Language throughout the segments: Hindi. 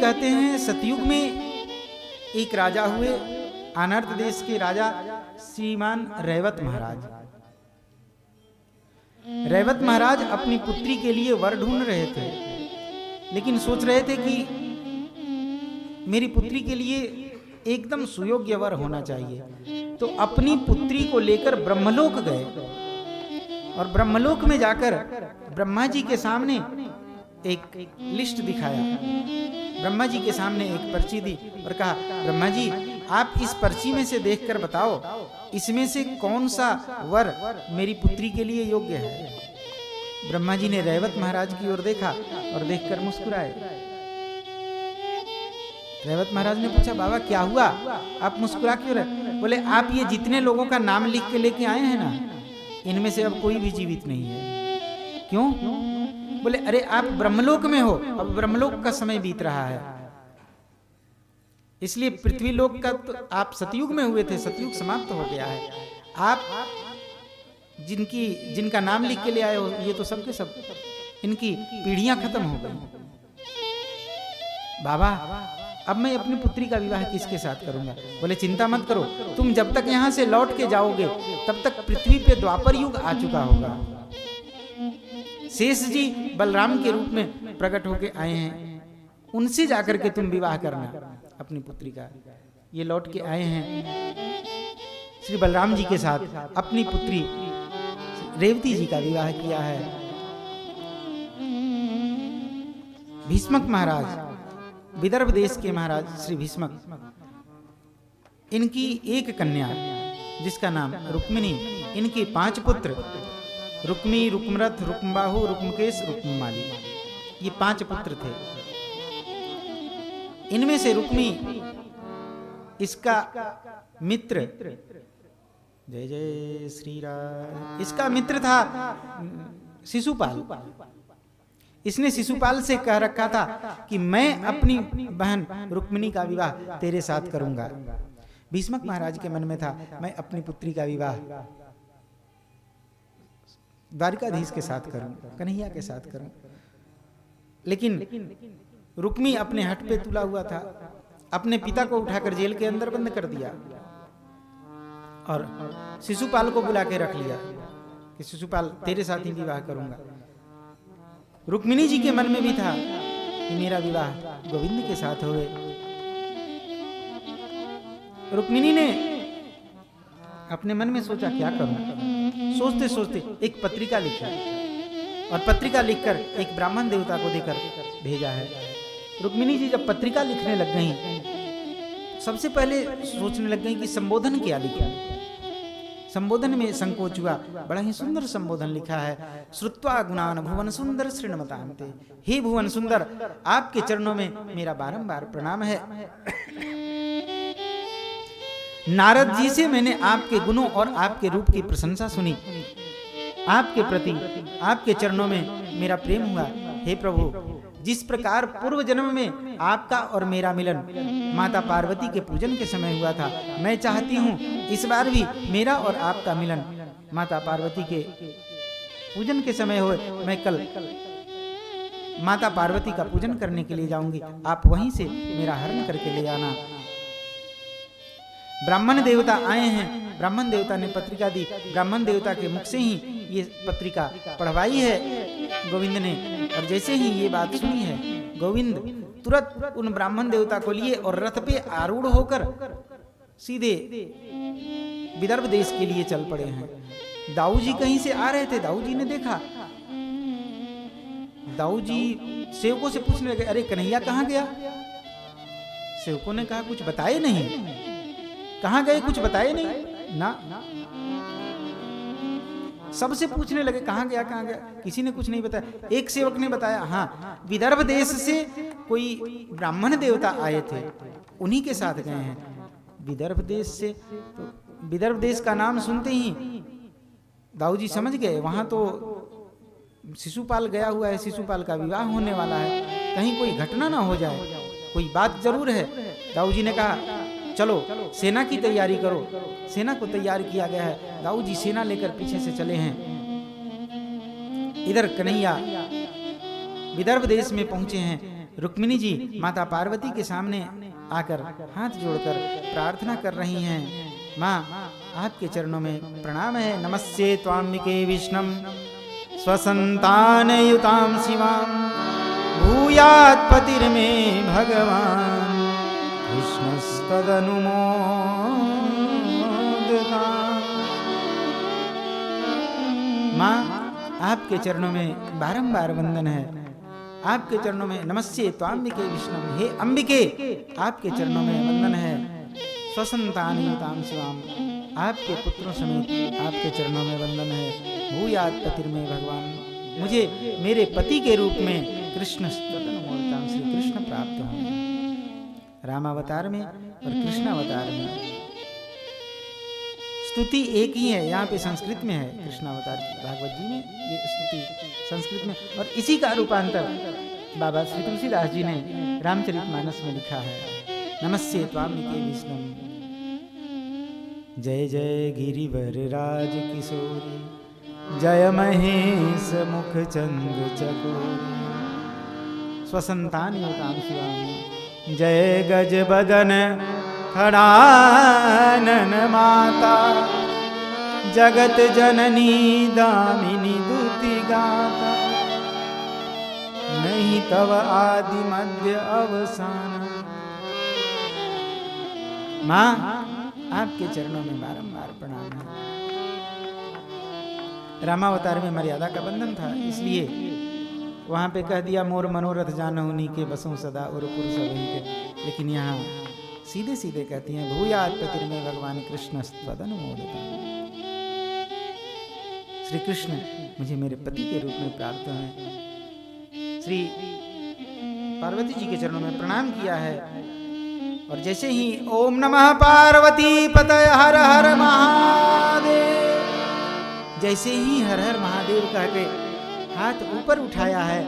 कहते हैं सतयुग में एक राजा हुए, अनर्त देश के राजा श्रीमान रैवत महाराज। रैवत महाराज अपनी पुत्री के लिए वर ढूंढ रहे थे, लेकिन सोच रहे थे कि मेरी पुत्री के लिए एकदम सुयोग्य वर होना चाहिए। तो अपनी पुत्री को लेकर ब्रह्मलोक गए और ब्रह्मलोक में जाकर ब्रह्मा जी के सामने एक लिस्ट दिखाया। ब्रह्मा जी के सामने एक पर्ची दी और कहा, ब्रह्मा जी आप इस पर्ची में से देखकर बताओ इसमें से कौन सा वर मेरी पुत्री के लिए योग्य है। ब्रह्मा जी ने रैवत महाराज की ओर देखा और देखकर मुस्कुराए। रैवत महाराज ने पूछा, बाबा क्या हुआ, आप मुस्कुरा क्यों रहे? बोले, आप ये जितने लोगों का नाम लिख के लेके आए हैं ना, इनमें से अब कोई भी जीवित नहीं है। क्यों? बोले, अरे आप ब्रह्मलोक में हो, अब ब्रह्मलोक का समय बीत रहा है, इसलिए पृथ्वी लोक का तो आप सतयुग में हुए थे, सतयुग समाप्त हो गया है। आप जिनका नाम लिख के ले आए हो, ये तो सबके सब इनकी पीढ़ियां खत्म हो गई। बाबा अब मैं अपनी पुत्री का विवाह किसके साथ करूंगा? बोले, चिंता मत करो, तुम जब तक यहां से लौट के जाओगे तब तक पृथ्वी पे द्वापर युग आ चुका होगा। शेष जी बलराम के रूप में प्रकट होके आए हैं, उनसे जाकर के तुम विवाह करना अपनी पुत्री का। ये लौट के आए हैं श्री बलराम जी के साथ, अपनी पुत्री रेवती जी का विवाह किया है। भीष्मक महाराज, विदर्भ देश के महाराज श्री भीष्मक, इनकी एक कन्या जिसका नाम रुक्मिणी, इनके 5 पुत्र रुक्मी, रुक्मरथ, रुक्मबाहु, रुक्मकेश, रुक्ममाली, ये 5 पुत्र थे। इनमें से रुक्मी इसका मित्र, जय जय श्री राम, इसका मित्र था शिशुपाल। इसने शिशुपाल से कह रखा था कि मैं अपनी बहन रुक्मिणी का विवाह तेरे साथ करूंगा। भीष्मक महाराज के मन में था, मैं अपनी पुत्री का विवाह द्वारिकाधीश के साथ करूं, कन्हैया के साथ करूं। लेकिन रुक्मी अपने हठ पे तुला हुआ था, अपने पिता को उठाकर जेल के अंदर बंद कर दिया और शिशुपाल को बुला के रख लिया कि शिशुपाल तेरे साथ ही विवाह करूंगा। रुक्मिणी जी के मन में भी था कि मेरा विवाह गोविंद के साथ होवे। रुक्मिणी ने अपने मन में सोचा, क्या करूं? सोचते सोचते एक पत्रिका लिखा और पत्रिका लिखकर एक ब्राह्मण देवता को देकर भेजा है। रुक्मिणी जी जब पत्रिका लिखने लग गई, सबसे पहले सोचने लग गई कि संबोधन क्या लिखा। संबोधन में संकोच हुआ, बड़ा ही सुंदर संबोधन लिखा है। श्रुत्वा गुणान भुवन सुंदर श्रृणमतान्ते, हे भुवन सुंदर, आपके चरणों में मेरा बारंबार प्रणाम है। नारद जी से मैंने आपके गुणों और आपके रूप की प्रशंसा सुनी, आपके प्रति आपके चरणों में मेरा प्रेम हुआ। हे प्रभु, जिस प्रकार पूर्व जन्म में आपका और मेरा मिलन माता पार्वती के पूजन के समय हुआ था, मैं चाहती हूँ इस बार भी मेरा और आपका मिलन माता पार्वती के पूजन के समय हो। मैं कल माता पार्वती का पूजन करने के लिए जाऊंगी, आप वहीं से मेरा हरण करके ले आना। ब्राह्मण देवता आए हैं, ब्राह्मण देवता ने पत्रिका दी, ब्राह्मण देवता के मुख से ही ये पत्रिका पढ़वाई है गोविंद ने। और जैसे ही ये बात सुनी है, गोविंद तुरंत उन ब्राह्मण देवता को लिए और रथ पे आरूढ़ होकर सीधे विदर्भ देश के लिए चल पड़े हैं। दाऊ जी कहीं से आ रहे थे, दाऊ जी ने देखा, दाऊ जी सेवकों से पूछने लगे, अरे कन्हैया कहाँ गया? सेवकों ने कहा, कुछ बताए नहीं। कहाँ गए, कुछ बताए नहीं ना। सबसे पूछने लगे, कहाँ गया कहाँ गया, किसी ने कुछ नहीं बताया। एक सेवक ने बताया, हाँ विदर्भ देश से कोई ब्राह्मण देवता आए थे, उन्हीं के साथ गए हैं। विदर्भ देश से, तो विदर्भ देश का नाम सुनते ही दाऊ जी समझ गए, वहां तो शिशुपाल गया हुआ है, शिशुपाल का विवाह होने वाला है, कहीं कोई घटना ना हो जाए, कोई बात जरूर है। दाऊ जी ने कहा, चलो सेना की तैयारी करो। सेना को तैयार किया गया है, दाऊ जी सेना लेकर पीछे से चले हैं। इधर कन्हैया विदर्भ देश में पहुंचे हैं, रुक्मिणी जी माता पार्वती के सामने आकर हाथ जोड़कर प्रार्थना कर रही हैं, माँ आपके चरणों में प्रणाम है। नमस्ये त्वाम्बिके विष्णुम स्वसंतानयुतां शिवां भूयात् पतिर्मे भगवान् कृष्णस्तदनुमोदताम्। माँ आपके चरणों में बारंबार वंदन है, आपके चरणों में नमस्ये त्वाम्बिके विष्णुम, हे अंबिके आपके चरणों में वंदन है। स्वसंतानयुतां शिवां, आपके पुत्रों समेत आपके चरणों में वंदन है। भूयात् पतिर्मे भगवान, मुझे मेरे पति के रूप में कृष्ण तदनुमोदतां, श्री कृष्ण प्राप्त हों। रामावतार में और कृष्ण अवतार में स्तुति एक ही है, यहाँ पे संस्कृत में है। कृष्णावतार भागवत जी में ये स्तुति संस्कृत में, और इसी का रूपांतर बाबा श्री तुलसीदास जी ने रामचरितमानस में लिखा है। नमस्ये त्वाम्बिके विष्णुम, जय जय गिरिवर राज किशोरी, जय महेश मुख चंद्र चकोरी, स्वसंतानयुतां शिवां, जय गज बदन खड़ानन माता, जगत जननी दामिनी दुति गाता, नहीं तव आदि मध्य अवसान। माँ आपके चरणों में बारंबार प्रणाम है। रामावतार में मर्यादा का बंधन था, इसलिए वहां पे कह दिया मोर मनोरथ जानहु नीके बसों सदा और पुरुष वही के, लेकिन यहाँ सीधे सीधे कहती हैं भूयात् पतिर्मे भगवान कृष्ण तदनुमोदताम्। श्री कृष्ण मुझे मेरे पति के रूप में प्राप्त हैं। श्री पार्वती जी के चरणों में प्रणाम किया है, और जैसे ही ओम नमः पार्वती पतय हर हर महादेव, जैसे ही हर हर महादेव कह के हाथ ऊपर उठाया है,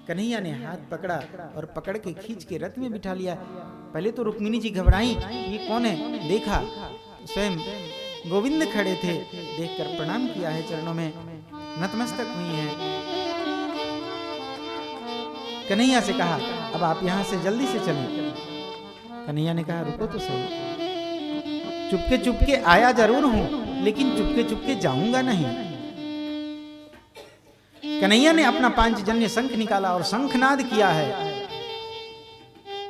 कन्हैया ने हाथ पकड़ा और पकड़ के खींच के रथ में बिठा लिया। पहले तो रुक्मिणी जी घबराई, ये कौन है, देखा स्वयं गोविंद खड़े थे, देखकर प्रणाम किया है, चरणों में नतमस्तक हुई हैं। कन्हैया से कहा अब आप यहां से जल्दी से चलें। कन्हैया ने कहा रुको तो सही, चुपके चुपके आया जरूर हूं, लेकिन चुपके चुपके जाऊंगा नहीं। कन्हैया ने अपना पांचजन्य शंख निकाला और शंखनाद किया है।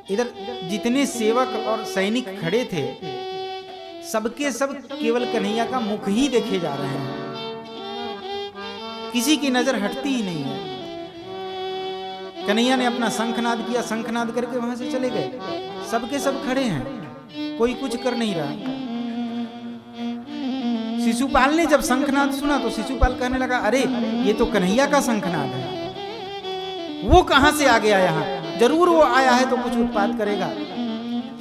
इधर जितने सेवक और सैनिक खड़े थे, सबके सब केवल कन्हैया का मुख ही देखे जा रहे हैं, किसी की नजर हटती ही नहीं है। कन्हैया ने अपना शंखनाद किया, शंखनाद करके वहां से चले गए। सबके सब खड़े हैं, कोई कुछ कर नहीं रहा। शिशुपाल ने जब शंखनाद सुना तो शिशुपाल कहने लगा अरे ये तो कन्हैया का शंखनाद है, वो कहां से आ गया यहाँ, जरूर वो आया है तो कुछ उत्पात करेगा,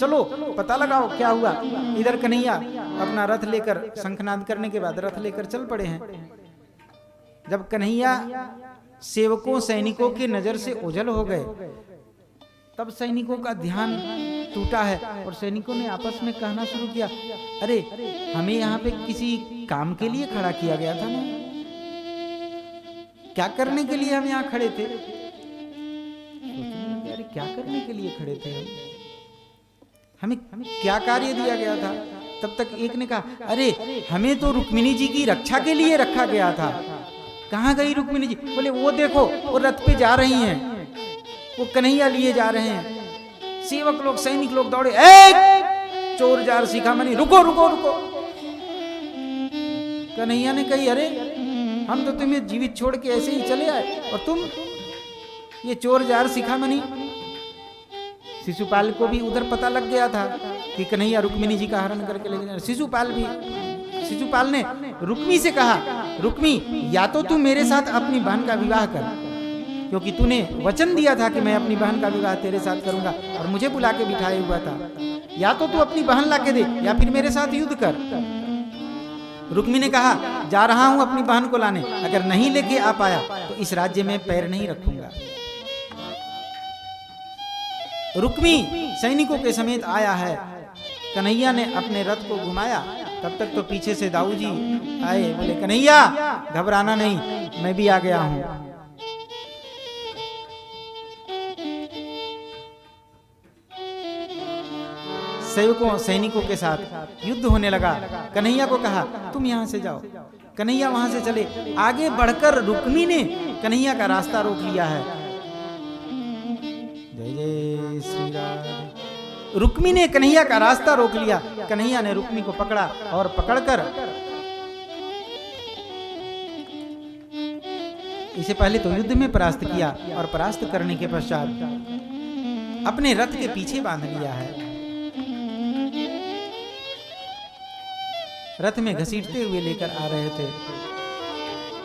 चलो पता लगाओ क्या हुआ। इधर कन्हैया अपना रथ लेकर शंखनाद करने के बाद रथ लेकर चल पड़े हैं। जब कन्हैया सेवकों सैनिकों के नजर से ओझल हो गए, तब सैनिकों का ध्यान टूटा है और सैनिकों ने आपस में कहना शुरू किया अरे हमें यहाँ पे किसी काम के लिए खड़ा किया गया था ना, क्या करने के लिए हम यहाँ खड़े थे। अरे क्या करने के लिए खड़े थे हमें क्या कार्य दिया गया था। तब तक एक ने कहा अरे हमें तो रुक्मिणी जी की रक्षा के लिए रखा गया था। कहाँ गई रुक्मिणी जी? बोले वो देखो वो रथ पे जा रही हैं, वो कन्हैया लिए जा रहे हैं। सेवक लोग सैनिक लोग दौड़े, चोर जार शिखामणि रुको रुको रुको। कन्हैया ने कही अरे हम तो तुम्हें जीवित छोड़ के ऐसे ही चले आए और तुम ये चोर जार शिखामणि। शिशुपाल को भी उधर पता लग गया था कि कन्हैया रुक्मिणी जी का हरण करके ले गए। शिशुपाल ने रुक्मी से कहा रुक्मी या तो तू मेरे साथ अपनी बहन का विवाह कर, क्योंकि तूने वचन दिया था कि मैं अपनी बहन का विवाह तेरे साथ करूंगा और मुझे बुला के बिठाए हुआ था, या तो तू अपनी बहन ला के दे या फिर मेरे साथ युद्ध कर। रुक्मी ने कहा जा रहा हूं अपनी बहन को लाने, अगर नहीं लेके आ पाया तो इस राज्य में पैर नहीं रखूंगा। रुक्मी सैनिकों के समेत आया है। कन्हैया ने अपने रथ को घुमाया, तब तक तो पीछे से दाऊ जी आए, बोले कन्हैया घबराना नहीं, मैं भी आ गया हूं। सेवकों सैनिकों के साथ युद्ध होने लगा। कन्हैया को कहा तुम यहाँ से जाओ। कन्हैया वहां से चले। आगे बढ़कर रुक्मी ने कन्हैया का रास्ता रोक लिया है। जय जय श्री राम। रुक्मी ने कन्हैया का रास्ता रोक लिया। कन्हैया ने रुक्मी को पकड़ा और पकड़कर इसे पहले तो युद्ध में परास्त किया और परास्त करने के पश्चात अपने रथ के पीछे बांध लिया है। रथ में घसीटते हुए लेकर आ रहे थे।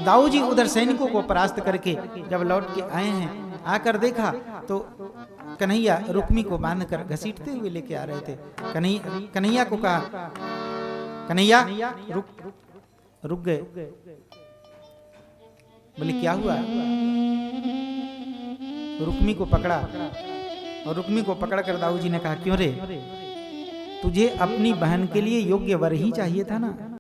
दाऊ जी उधर सैनिकों को परास्त करके जब लौट के आए हैं, आकर देखा तो कन्हैया रुक्मी को बांधकर घसीटते हुए लेके आ रहे थे। कन्हैया को कहा कन्हैया रुक गए। बोले क्या हुआ? रुक्मी को पकड़ा और रुक्मी को पकड़कर दाऊ जी ने कहा क्यों रे, तुझे अपनी बहन के लिए योग्य वर ही चाहिए था ना।